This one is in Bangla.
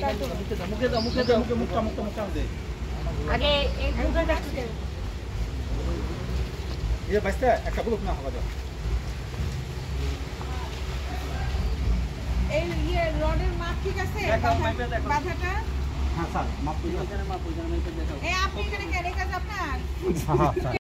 মুখে দাও মুখটা দে আগে এই দুধের কাছে দে ये बचता है একটা বুলুক না হওয়া দাও এই ইয়ে রডের মাপ ঠিক আছে বাধাটা হ্যাঁ স্যার মাপ ওইখানে মাপ ওইখানে দেখো এই আপনি এখানে কেন কাজ আপনার হ্যাঁ স্যার